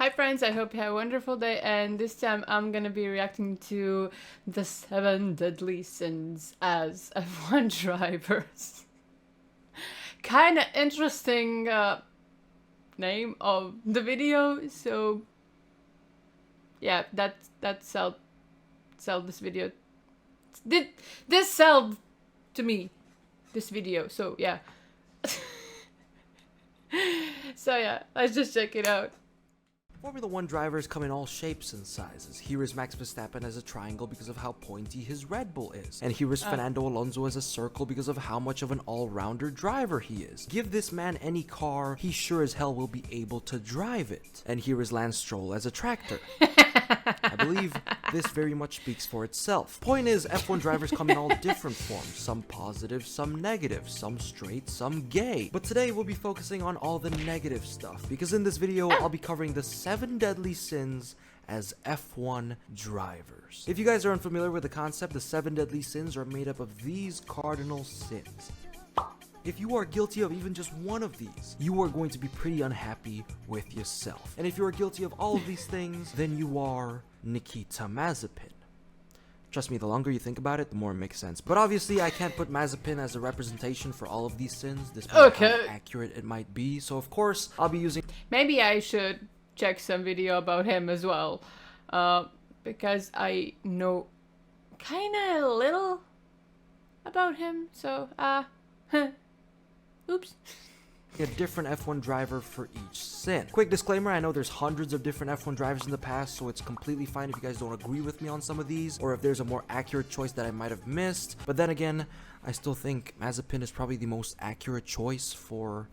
Hi friends, I hope you have a wonderful day, and this time I'm gonna be reacting to the 7 deadly sins as F1 drivers. Kinda interesting name of the video, so yeah, that sold this video. This sold to me, this video, so yeah. So yeah, let's just check it out. Formula 1 drivers come in all shapes and sizes. Here is Max Verstappen as a triangle because of how pointy his Red Bull is. And here is Fernando Alonso as a circle because of how much of an all-rounder driver he is. Give this man any car, he sure as hell will be able to drive it. And here is Lance Stroll as a tractor. I believe this very much speaks for itself. Point is, F1 drivers come in all different forms, some positive, some negative, some straight, some gay. But today we'll be focusing on all the negative stuff, because in this video I'll be covering the 7 deadly sins as F1 drivers. If you guys are unfamiliar with the concept, the 7 deadly sins are made up of these cardinal sins. If you are guilty of even just one of these, you are going to be pretty unhappy with yourself. And if you are guilty of all of these things, then you are Nikita Mazepin. Trust me, the longer you think about it, the more it makes sense. But obviously, I can't put Mazepin as a representation for all of these sins, despite how accurate it might be. So of course, I'll be using... Maybe I should check some video about him as well. Because I know kinda little about him, so, oops. A different F1 driver for each sin. Quick disclaimer, I know there's hundreds of different F1 drivers in the past, so it's completely fine if you guys don't agree with me on some of these, or if there's a more accurate choice that I might have missed. But then again, I still think Mazepin is probably the most accurate choice for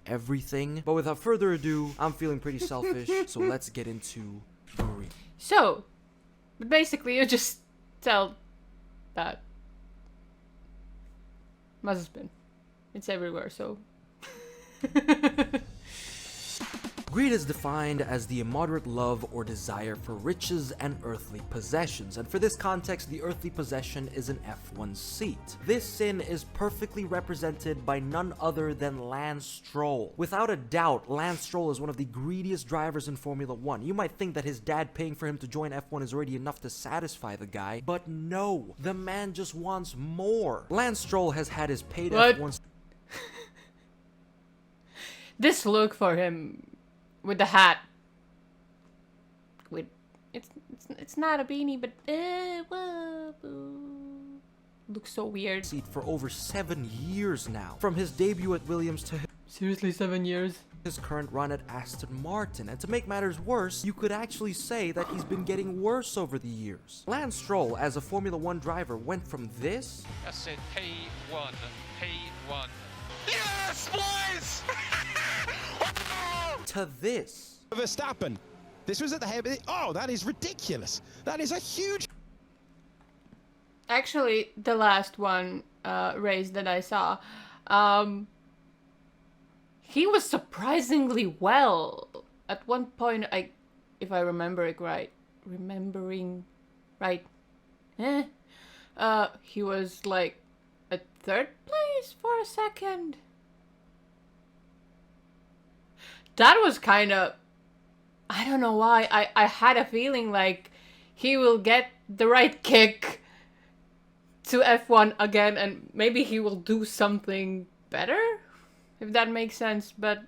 everything. But without further ado, I'm feeling pretty selfish, so let's get into greed. So, but basically you just tell that Mazepin. It's everywhere, so... Greed is defined as the immoderate love or desire for riches and earthly possessions, and for this context, the earthly possession is an F1 seat. This sin is perfectly represented by none other than Lance Stroll. Without a doubt, Lance Stroll is one of the greediest drivers in Formula 1. You might think that his dad paying for him to join F1 is already enough to satisfy the guy, but no, the man just wants more. Lance Stroll has had his paid F1... This look for him with the hat, with it's not a beanie, but looks so weird. Seat for over 7 years now, from his debut at Williams to seriously 7 years. His current run at Aston Martin. And to make matters worse, you could actually say that he's been getting worse over the years. Lance Stroll, as a Formula 1 driver, went from this. That's it, P1, P1. Yes, boys! To this. Verstappen. This was at the head of it. Oh, that is ridiculous. That is a huge... Actually, the last one race that I saw, he was surprisingly well. At one point, if I remember it right, he was like at 3rd place for a second. That was kind of, I don't know why, I had a feeling like he will get the right kick to F1 again, and maybe he will do something better, if that makes sense, but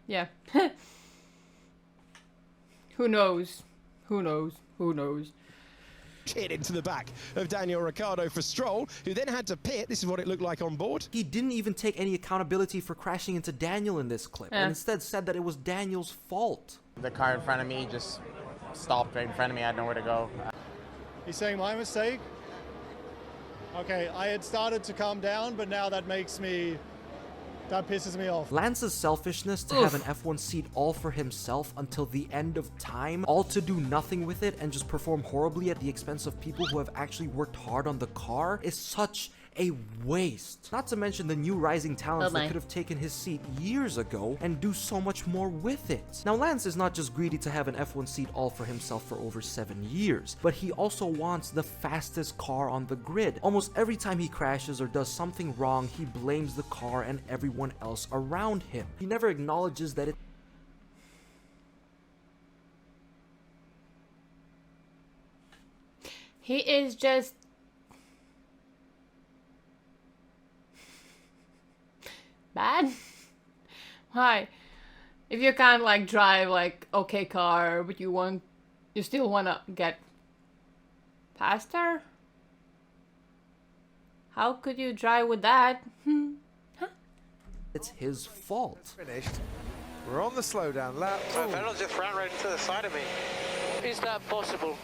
yeah. Who knows? Who knows? Who knows? Hit into the back of Daniel Ricciardo for Stroll, who then had to pit. This is what it looked like on board. He didn't even take any accountability for crashing into Daniel in this clip, and instead said that it was Daniel's fault. The car in front of me just stopped right in front of me. I had nowhere to go. You're saying my mistake? Okay, I had started to calm down, but now that pisses me off. Lance's selfishness to have an F1 seat all for himself until the end of time, all to do nothing with it and just perform horribly at the expense of people who have actually worked hard on the car, is such a waste. Not to mention the new rising talents that could have taken his seat years ago and do so much more with it. Now, Lance is not just greedy to have an F1 seat all for himself for over 7 years, but he also wants the fastest car on the grid. Almost every time he crashes or does something wrong, he blames the car and everyone else around him. He never acknowledges that He is just bad. Why? If you can't like drive like okay car, but you still wanna get faster? How could you drive with that? It's his fault. Finished. We're on the slowdown lap. Vettel just ran right to the side of me. Is that possible?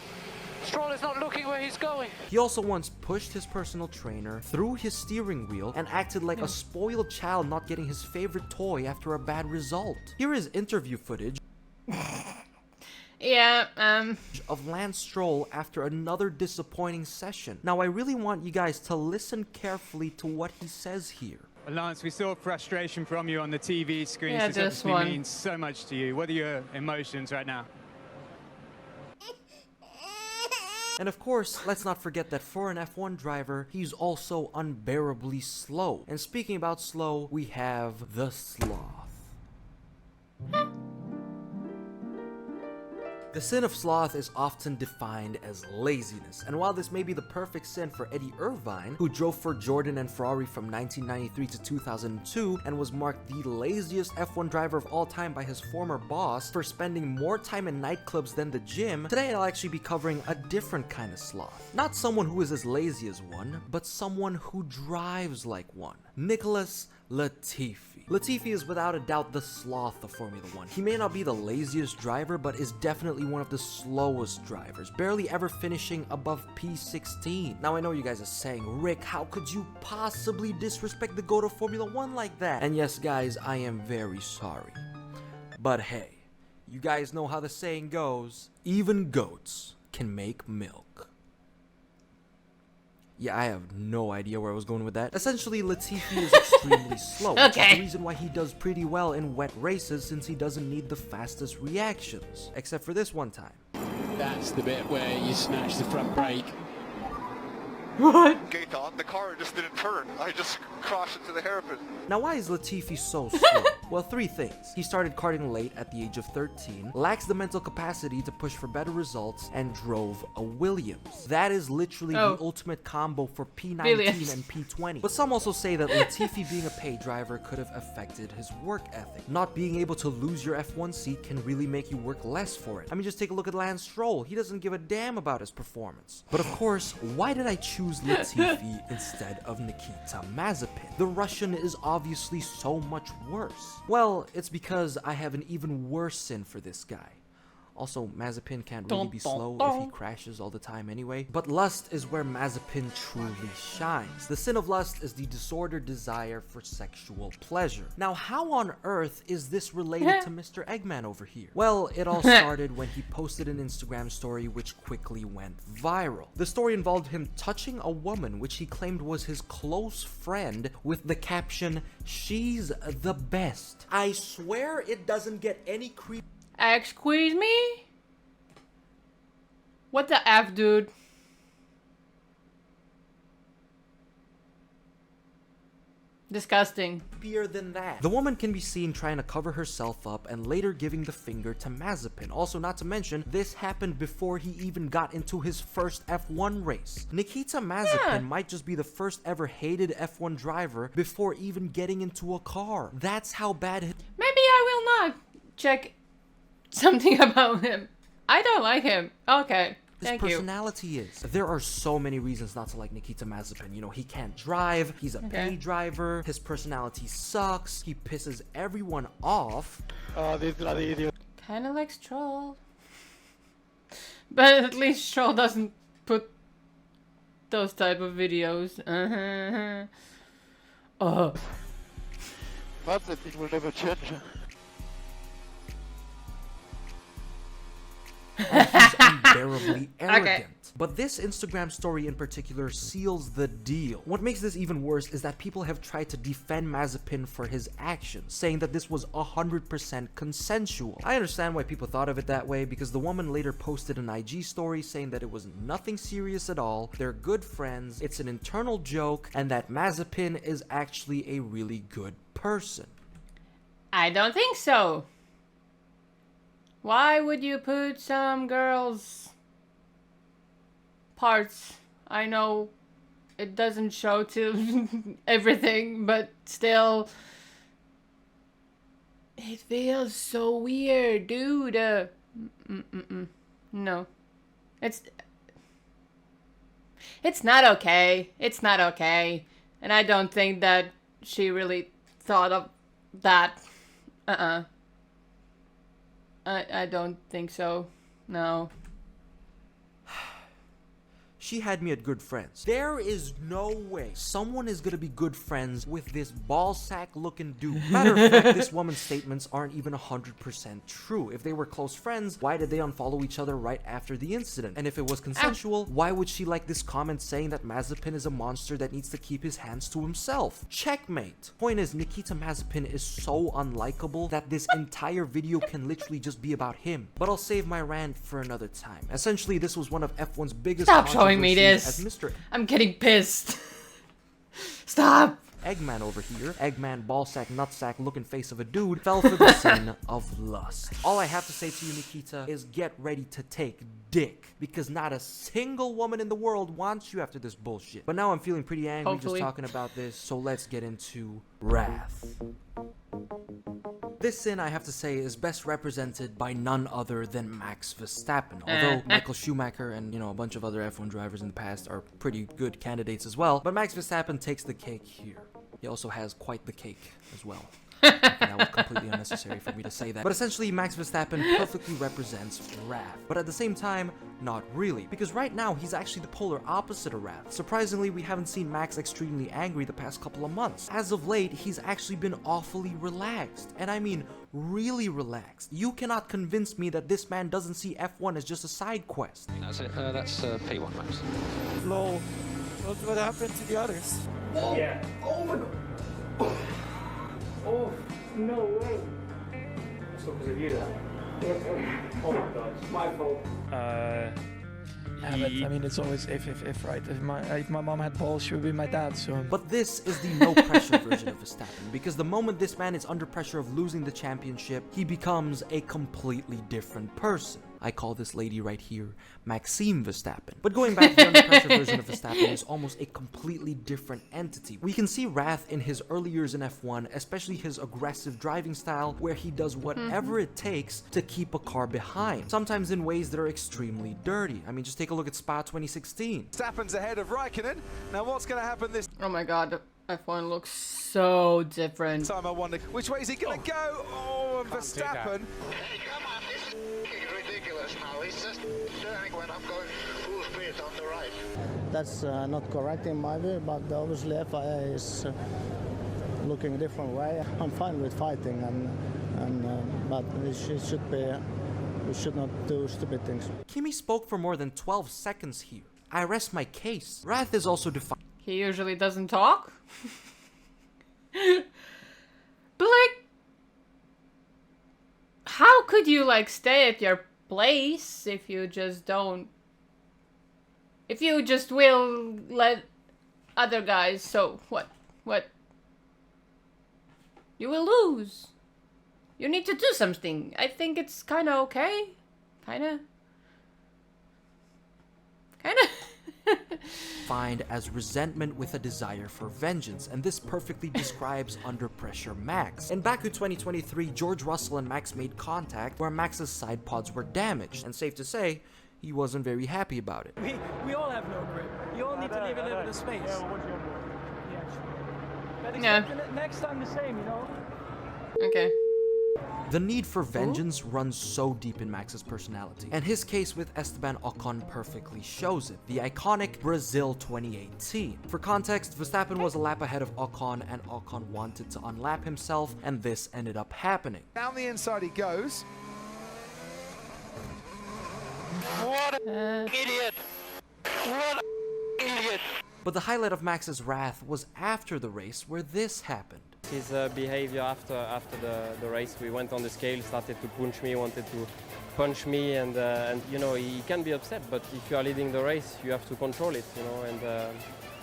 Stroll is not looking where he's going. He also once pushed his personal trainer through his steering wheel and acted like a spoiled child not getting his favorite toy after a bad result. Here is interview footage Yeah, of Lance Stroll after another disappointing session. Now, I really want you guys to listen carefully to what he says here. Lance, we saw frustration from you on the TV screen. Yeah, This this obviously one. means so much to you. What are your emotions right now? And of course, let's not forget that for an F1 driver, he's also unbearably slow. And speaking about slow, we have the Sloth. The sin of sloth is often defined as laziness, and while this may be the perfect sin for Eddie Irvine, who drove for Jordan and Ferrari from 1993 to 2002 and was marked the laziest F1 driver of all time by his former boss for spending more time in nightclubs than the gym, today I'll actually be covering a different kind of sloth. Not someone who is as lazy as one, but someone who drives like one. Nicholas Latifi. Latifi is without a doubt the sloth of Formula 1. He may not be the laziest driver, but is definitely one of the slowest drivers, barely ever finishing above P16. Now I know you guys are saying, Rick, how could you possibly disrespect the GOAT of Formula 1 like that? And yes guys, I am very sorry. But hey, you guys know how the saying goes, even goats can make milk. Yeah, I have no idea where I was going with that. Essentially, Latifi is extremely slow. Which is the reason why he does pretty well in wet races, since he doesn't need the fastest reactions. Except for this one time. That's the bit where you snatch the front brake. what? Gate on, the car just didn't turn. I just crashed into the hairpin. Now, why is Latifi so slow? Well, three things. He started karting late at the age of 13, lacks the mental capacity to push for better results, and drove a Williams. That is literally the ultimate combo for P19 and P20. But some also say that Latifi being a paid driver could have affected his work ethic. Not being able to lose your F1 seat can really make you work less for it. I mean, just take a look at Lance Stroll. He doesn't give a damn about his performance. But of course, why did I choose Latifi instead of Nikita Mazepin? The Russian is obviously so much worse. Well, it's because I have an even worse sin for this guy. Also, Mazepin can't really be slow if he crashes all the time anyway. But lust is where Mazepin truly shines. The sin of lust is the disordered desire for sexual pleasure. Now, how on earth is this related to Mr. Eggman over here? Well, it all started when he posted an Instagram story which quickly went viral. The story involved him touching a woman which he claimed was his close friend with the caption, "She's the best." I swear it doesn't get any creep. Excuse me? What the F, dude? Disgusting. Than that. The woman can be seen trying to cover herself up and later giving the finger to Mazepin. Also, not to mention, this happened before he even got into his first F1 race. Nikita Mazepin might just be the first ever hated F1 driver before even getting into a car. That's how bad Maybe I will not check something about him. I don't like him. Okay. his personality is. There are so many reasons not to like Nikita Mazepin. You know, he can't drive, he's a paid driver, his personality sucks, he pisses everyone off. Oh, this bloody idiot. Kinda like Stroll. But at least Stroll doesn't put those type of videos. Oh. Mazepin will never change. And he's unbearably arrogant. But this Instagram story in particular seals the deal. What makes this even worse is that people have tried to defend Mazepin for his actions, saying that this was 100% consensual. I understand why people thought of it that way, because the woman later posted an IG story saying that it was nothing serious at all, they're good friends, it's an internal joke, and that Mazepin is actually a really good person. I don't think so. Why would you put some girl's parts. I know it doesn't show to everything, but still, it feels so weird, dude. No, it's not okay. It's not okay, and I don't think that she really thought of that. I don't think so. No. She had me at good friends. There is no way someone is gonna be good friends with this ballsack looking dude. Matter of fact, this woman's statements aren't even 100% true. If they were close friends, why did they unfollow each other right after the incident? And if it was consensual, why would she like this comment saying that Mazepin is a monster that needs to keep his hands to himself? Checkmate. Point is, Nikita Mazepin is so unlikable that this entire video can literally just be about him. But I'll save my rant for another time. Essentially, this was one of F1's biggest Stop showing me this. as Mr. I'm getting pissed. Stop. Eggman over here, Eggman, ballsack, nutsack, looking face of a dude, fell for the sin of lust. All I have to say to you, Nikita, is get ready to take dick, because not a single woman in the world wants you after this bullshit. But now I'm feeling pretty angry just talking about this, so let's get into wrath. This sin, I have to say, is best represented by none other than Max Verstappen. Although Michael Schumacher and, a bunch of other F1 drivers in the past are pretty good candidates as well, but Max Verstappen takes the cake here. He also has quite the cake as well. That was completely unnecessary for me to say that. But essentially, Max Verstappen perfectly represents wrath. But at the same time, not really. Because right now, he's actually the polar opposite of wrath. Surprisingly, we haven't seen Max extremely angry the past couple of months. As of late, he's actually been awfully relaxed. And I mean, really relaxed. You cannot convince me that this man doesn't see F1 as just a side quest. That's it. That's P1, Max. Lol. What happened to the others? Yeah. Oh my god. Oh, no way. It's not because of you, that. Oh my god, it's my fault. Yeah, but I mean, it's always if right. If my mom had balls, she would be my dad. So. But this is the no pressure version of Verstappen, because the moment this man is under pressure of losing the championship, he becomes a completely different person. I call this lady right here Maxime Verstappen. But going back to the under pressure version of Verstappen is almost a completely different entity. We can see wrath in his early years in F1, especially his aggressive driving style, where he does whatever it takes to keep a car behind, sometimes in ways that are extremely dirty. I mean, just take a look at Spa 2016. Verstappen's ahead of Raikkonen. Now what's going to happen this Oh my god, F1 looks so different. time? I wonder which way is he going to go? Oh, and Verstappen. Hey, come on, this is ridiculous now. He's just turning when I'm going full speed on the right. That's not correct in my view, but obviously FIA is looking a different way. I'm fine with fighting, but it should be. We should not do stupid things. Kimi spoke for more than 12 seconds here. I rest my case. Wrath is also defined. He usually doesn't talk. But like, how could you like stay at your place if you just don't? If you just will let other guys, so what? What? You will lose. You need to do something. I think it's kind of okay. Kind of. Defined as resentment with a desire for vengeance, and this perfectly describes Under Pressure Max. In Baku 2023, George Russell and Max made contact where Max's side pods were damaged, and safe to say, he wasn't very happy about it. We all have no grip. You all need to leave a little bit of space. But expect next time the same, Okay. The need for vengeance runs so deep in Max's personality, and his case with Esteban Ocon perfectly shows it. The iconic Brazil 2018. For context, Verstappen was a lap ahead of Ocon, and Ocon wanted to unlap himself, and this ended up happening. Down the inside he goes. What an idiot! What an idiot! But the highlight of Max's wrath was after the race, where this happened. His behavior after the race, we went on the scale, started to punch me, wanted to punch me, and he can be upset, but if you are leading the race, you have to control it, and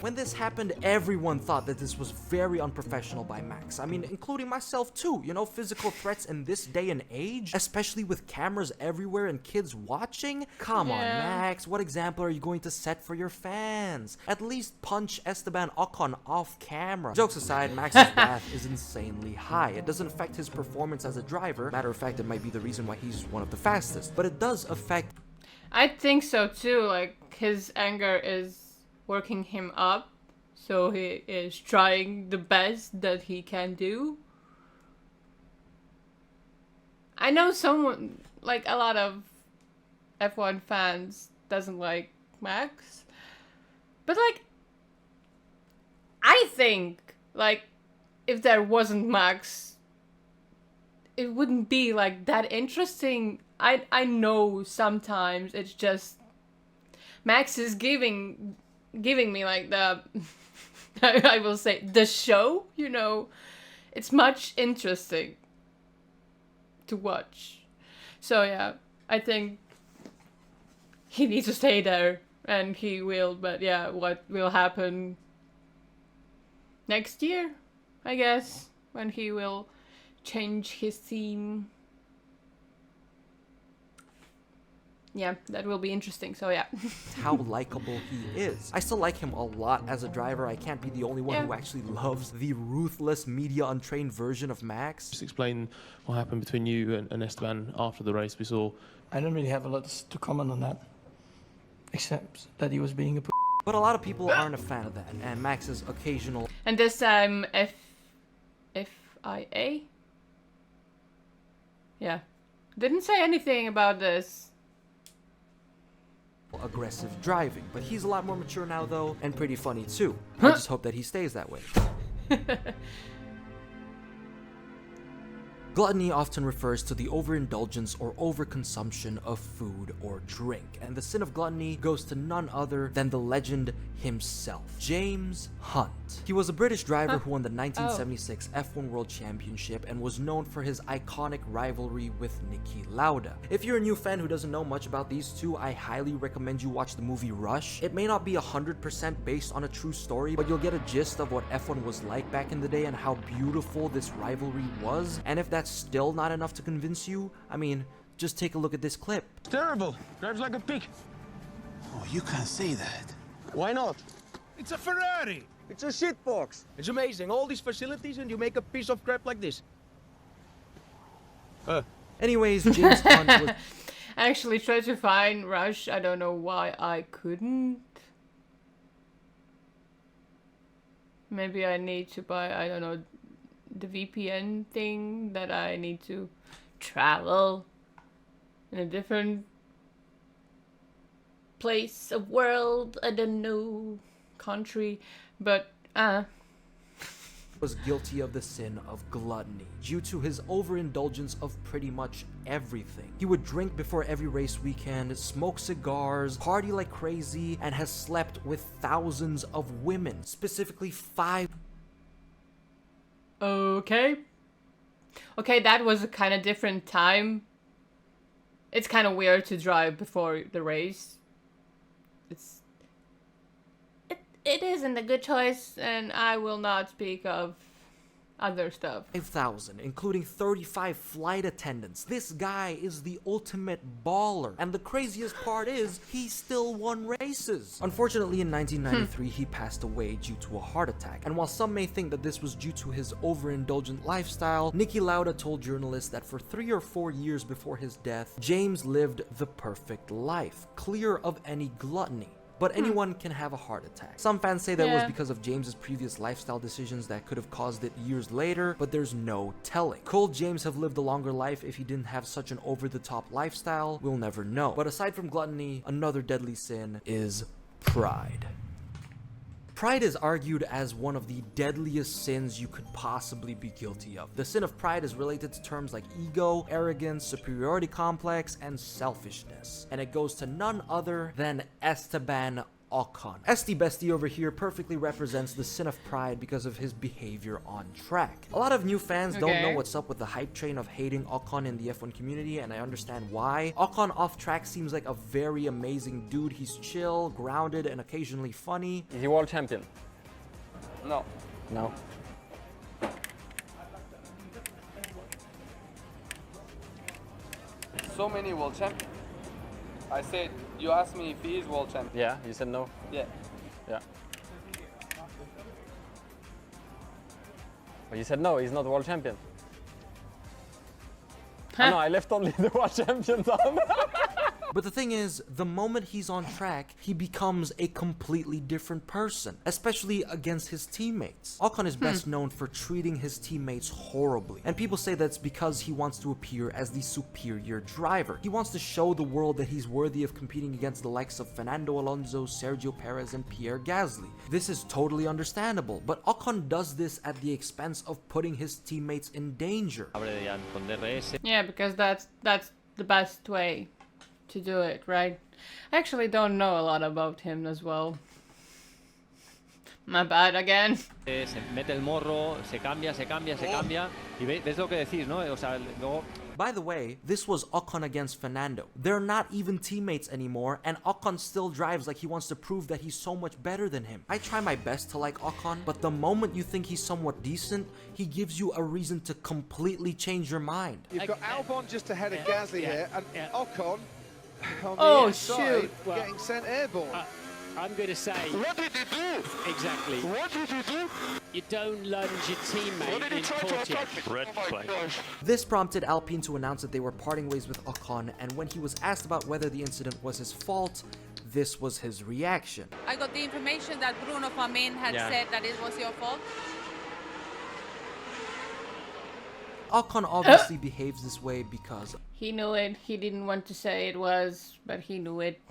When this happened, everyone thought that this was very unprofessional by Max. I mean, including myself too. You know, physical threats in this day and age, especially with cameras everywhere and kids watching? Come on, Max, what example are you going to set for your fans? At least punch Esteban Ocon off camera. Jokes aside, Max's wrath is insanely high. It doesn't affect his performance as a driver. Matter of fact, it might be the reason why he's one of the fastest, but it does affect... I think so too, like his anger is working him up, so he is trying the best that he can do. I know someone, like a lot of F1 fans doesn't like Max, but like I think like if there wasn't Max, it wouldn't be like that interesting. I know sometimes it's just Max is giving me like the I will say the show, you know. It's much interesting to watch. So yeah, I think he needs to stay there, and he will, but yeah, what will happen next year, I guess, when he will change his team. Yeah, that will be interesting, so yeah. how likable he is. I still like him a lot as a driver. I can't be the only one who actually loves the ruthless, media untrained version of Max. Just explain what happened between you and Esteban after the race. We saw... I don't really have a lot to comment on that, except that he was being a But a lot of people aren't a fan of that, and Max's occasional... And this time, FIA? Yeah. Didn't say anything about this. aggressive driving, but he's a lot more mature now though, and pretty funny too. I just hope that he stays that way. Gluttony often refers to the overindulgence or overconsumption of food or drink, and the sin of gluttony goes to none other than the legend himself, James Hunt. He was a British driver who won the 1976 F1 World Championship and was known for his iconic rivalry with Niki Lauda. If you're a new fan who doesn't know much about these two, I highly recommend you watch the movie Rush. It may not be 100% based on a true story, but you'll get a gist of what F1 was like back in the day and how beautiful this rivalry was. And if that's still not enough to convince you, I mean, just take a look at this clip. Terrible. Drives like a pig. Oh, you can't say that. Why not? It's a Ferrari. It's a shitbox. It's amazing. All these facilities and you make a piece of crap like this. Anyways, James Hunt was... I actually tried to find Rush. I don't know why I couldn't. Maybe I need to buy, I don't know, the VPN thing that I need to travel in a different place of world, I don't know, country, but was guilty of the sin of gluttony due to his overindulgence of pretty much everything. He would drink before every race weekend, smoke cigars, party like crazy, and has slept with thousands of women, specifically 5. Okay, that was a kind of different time. It's kind of weird to drive before the race. It isn't a good choice, and I will not speak of other stuff. 5,000, including 35 flight attendants. This guy is the ultimate baller, and the craziest part is he still won races. Unfortunately, in 1993, he passed away due to a heart attack, and while some may think that this was due to his overindulgent lifestyle, Niki Lauda told journalists that for 3 or 4 years before his death, James lived the perfect life, clear of any gluttony. But anyone can have a heart attack. Some fans say that it was because of James's previous lifestyle decisions that could have caused it years later, but there's no telling. Could James have lived a longer life if he didn't have such an over-the-top lifestyle? We'll never know. But aside from gluttony, another deadly sin is pride. Pride is argued as one of the deadliest sins you could possibly be guilty of. The sin of pride is related to terms like ego, arrogance, superiority complex, and selfishness. And it goes to none other than Esteban Ocon. Esty Bestie over here perfectly represents the sin of pride because of his behavior on track. A lot of new fans don't know what's up with the hype train of hating Ocon in the F1 community, and I understand why. Ocon off track seems like a very amazing dude. He's chill, grounded, and occasionally funny. Is he world champion? No. No. So many world champions. I said, you asked me if he is world champion. Yeah, you said no? Yeah. Yeah. But you said no, he's not world champion. Oh, no, I left only the world champions on. But the thing is, the moment he's on track, he becomes a completely different person, especially against his teammates. Ocon is best known for treating his teammates horribly, and people say that's because he wants to appear as the superior driver. He wants to show the world that he's worthy of competing against the likes of Fernando Alonso, Sergio Perez, and Pierre Gasly. This is totally understandable, but Ocon does this at the expense of putting his teammates in danger. Yeah, because that's the best way to do it, right? I actually don't know a lot about him as well. My bad again. Se mete el morro, se cambia. Y ves lo que decís, ¿no? O sea, luego... By the way, this was Ocon against Fernando. They're not even teammates anymore, and Ocon still drives like he wants to prove that he's so much better than him. I try my best to like Ocon, but the moment you think he's somewhat decent, he gives you a reason to completely change your mind. You've got Albon just ahead of Gasly here, and Ocon on Oh, the inside, shoot. getting sent airborne. I'm going to say... What did you do? Exactly. What did you do? You don't lunge your teammate in 40th. Red flag. This prompted Alpine to announce that they were parting ways with Ocon, and when he was asked about whether the incident was his fault, this was his reaction. I got the information that Bruno Famin had said that it was your fault. Ocon obviously behaves this way because He knew it. He didn't want to say it was, but he knew it.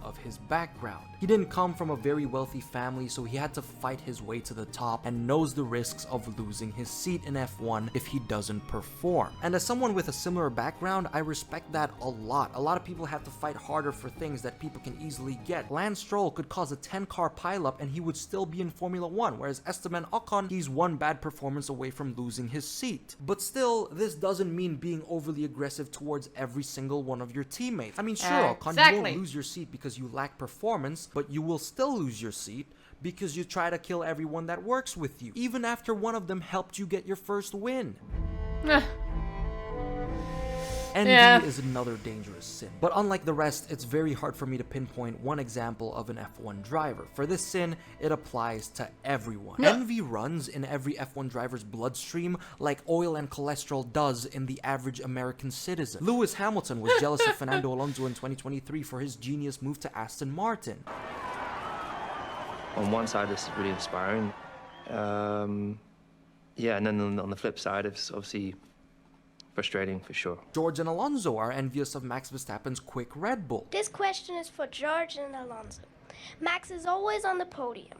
of his background. He didn't come from a very wealthy family, so he had to fight his way to the top and knows the risks of losing his seat in F1 if he doesn't perform. And as someone with a similar background, I respect that a lot. A lot of people have to fight harder for things that people can easily get. Lance Stroll could cause a 10-car pileup and he would still be in Formula 1, whereas Esteban Ocon, he's one bad performance away from losing his seat. But still, this doesn't mean being overly aggressive towards every single one of your teammates. I mean, sure, Ocon, you won't lose your seat because you lack performance, but you will still lose your seat because you try to kill everyone that works with you, even after one of them helped you get your first win. Envy is another dangerous sin, but unlike the rest, it's very hard for me to pinpoint one example of an F1 driver. For this sin, it applies to everyone. Envy runs in every F1 driver's bloodstream like oil and cholesterol does in the average American citizen. Lewis Hamilton was jealous of Fernando Alonso in 2023 for his genius move to Aston Martin. On one side, this is really inspiring. Yeah, and then on the flip side, it's obviously frustrating for sure. George and Alonso are envious of Max Verstappen's quick Red Bull. This question is for George and Alonso. Max is always on the podium.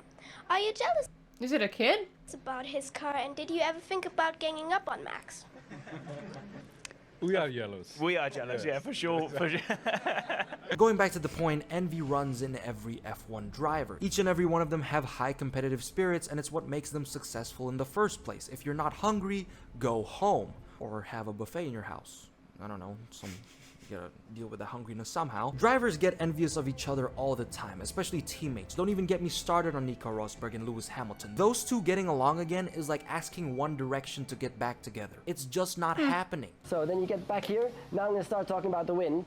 Are you jealous? Is it a kid? About his car, and did you ever think about ganging up on Max? We are jealous. We are jealous, yeah, for sure. For sure. Going back to the point, envy runs in every F1 driver. Each and every one of them have high competitive spirits, and it's what makes them successful in the first place. If you're not hungry, go home. Or have a buffet in your house. I don't know, you gotta deal with the hungriness somehow. Drivers get envious of each other all the time, especially teammates. Don't even get me started on Nico Rosberg and Lewis Hamilton. Those two getting along again is like asking One Direction to get back together. It's just not happening. So then you get back here, now I'm gonna start talking about the win.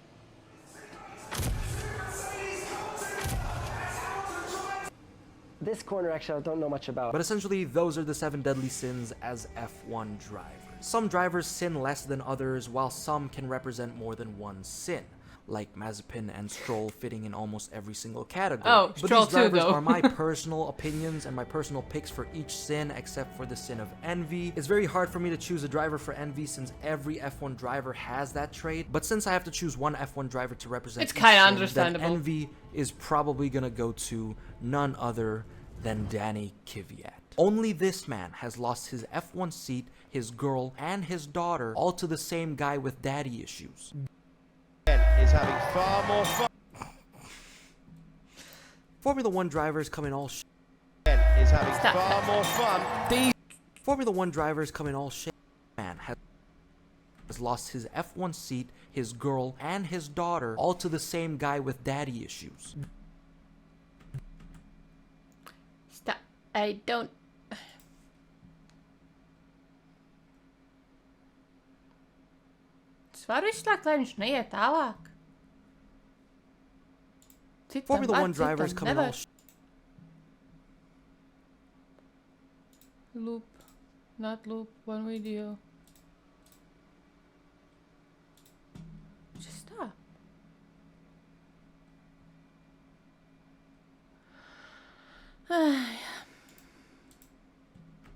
This corner actually I don't know much about. But essentially, those are the 7 deadly sins as F1 drivers. Some drivers sin less than others, while some can represent more than one sin, like Mazepin and Stroll fitting in almost every single category. Oh, but Stroll these drivers too, though. are my personal opinions and my personal picks for each sin, except for the sin of envy. It's very hard for me to choose a driver for envy since every F1 driver has that trait, but since I have to choose one F1 driver to represent It's each kinda sin, understandable. then envy is probably gonna go to none other than Danny Kvyat. Only this man has lost his F1 seat, his girl, and his daughter, all to the same guy with daddy issues. Is having far more fun. Formula One drivers come in all is having far more fun. Formula One drivers come in all shapes. Man has lost his F1 seat, his girl, and his daughter, all to the same guy with daddy issues. Stop. I don't... Es var izslēgt, lai viņš neiet tālāk. Formula One drivers come in all loop, not loop, one video. Just stop.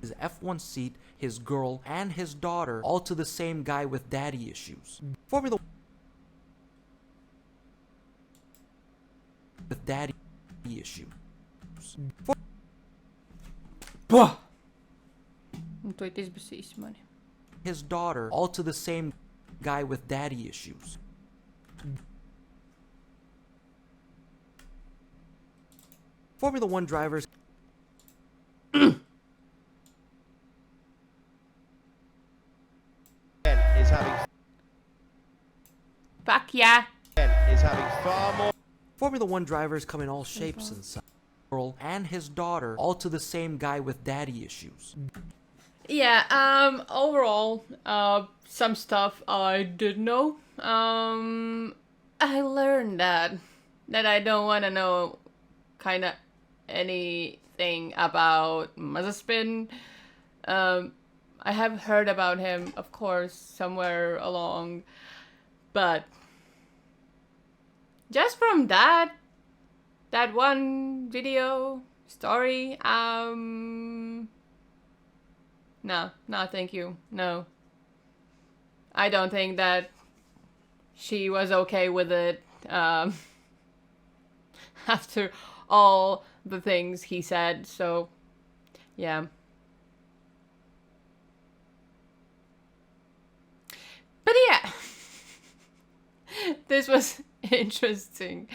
His F1 seat, his girl, and his daughter, all to the same guy with daddy issues. Formula with daddy issues. Tu izbasīsi mani. His daughter, all to the same guy with daddy issues. Formula One drivers is having Fuck yeah. is having far more. Formula One drivers come in all shapes and sizes. Girl and his daughter, all to the same guy with daddy issues. Yeah, overall, some stuff I did know. I learned that I don't want to know kind of anything about Mazepin. I have heard about him, of course, somewhere along, but just from that one video story, no, thank you. No. I don't think that she was okay with it after all the things he said, so yeah. But yeah, this was interesting.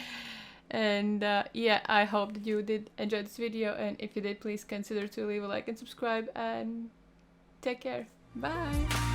And yeah, I hope that you did enjoy this video, and if you did, please consider to leave a like and subscribe, and take care. Bye.